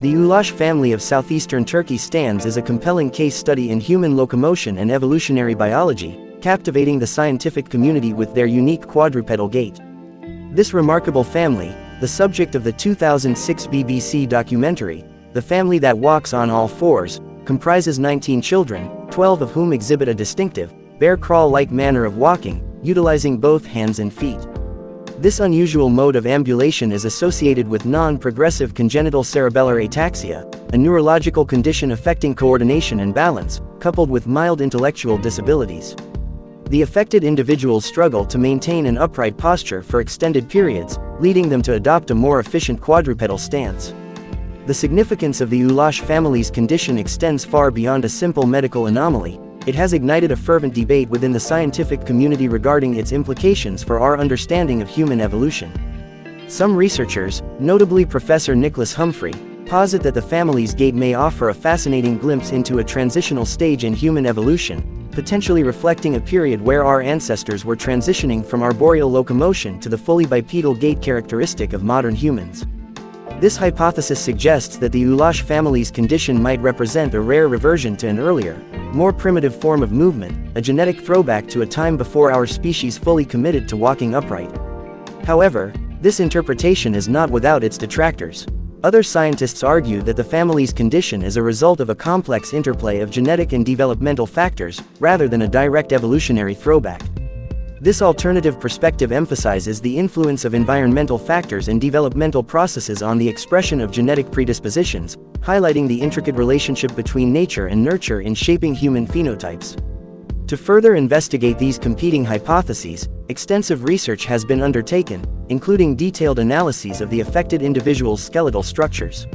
The Ulas family of southeastern Turkey stands as a compelling case study in human locomotion and evolutionary biology, captivating the scientific community with their unique quadrupedal gait. This remarkable family, the subject of the 2006 BBC documentary, The Family That Walks on All Fours, comprises 19 children, 12 of whom exhibit a distinctive, bear crawl-like manner of walking, utilizing both hands and feet. This unusual mode of ambulation is associated with non-progressive congenital cerebellar ataxia, a neurological condition affecting coordination and balance, coupled with mild intellectual disabilities. The affected individuals struggle to maintain an upright posture for extended periods, leading them to adopt a more efficient quadrupedal stance. The significance of the Ulas family's condition extends far beyond a simple medical anomaly. It has ignited a fervent debate within the scientific community regarding its implications for our understanding of human evolution. Some researchers, notably Professor Nicholas Humphrey, posit that the family's gait may offer a fascinating glimpse into a transitional stage in human evolution, potentially reflecting a period where our ancestors were transitioning from arboreal locomotion to the fully bipedal gait characteristic of modern humans. This hypothesis suggests that the Ulas family's condition might represent a rare reversion to an earlier, more primitive form of movement, a genetic throwback to a time before our species fully committed to walking upright. However, this interpretation is not without its detractors. Other scientists argue that the family's condition is a result of a complex interplay of genetic and developmental factors, rather than a direct evolutionary throwback. This alternative perspective emphasizes the influence of environmental factors and developmental processes on the expression of genetic predispositions, highlighting the intricate relationship between nature and nurture in shaping human phenotypes. To further investigate these competing hypotheses, extensive research has been undertaken, including detailed analyses of the affected individual's skeletal structures.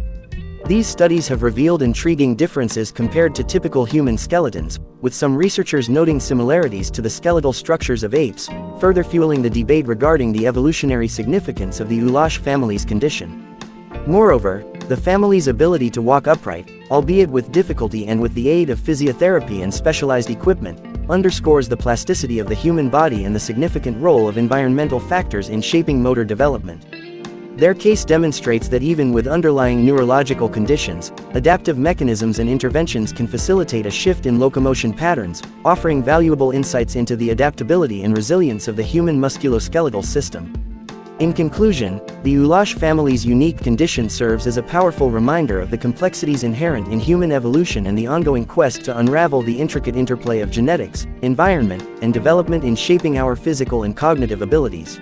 These studies have revealed intriguing differences compared to typical human skeletons, with some researchers noting similarities to the skeletal structures of apes, further fueling the debate regarding the evolutionary significance of the Ulas family's condition. Moreover, the family's ability to walk upright, albeit with difficulty and with the aid of physiotherapy and specialized equipment, underscores the plasticity of the human body and the significant role of environmental factors in shaping motor development. Their case demonstrates that even with underlying neurological conditions, adaptive mechanisms and interventions can facilitate a shift in locomotion patterns, offering valuable insights into the adaptability and resilience of the human musculoskeletal system. In conclusion, the Ulas family's unique condition serves as a powerful reminder of the complexities inherent in human evolution and the ongoing quest to unravel the intricate interplay of genetics, environment, and development in shaping our physical and cognitive abilities.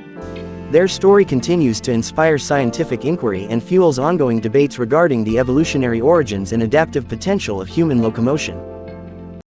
Their story continues to inspire scientific inquiry and fuels ongoing debates regarding the evolutionary origins and adaptive potential of human locomotion.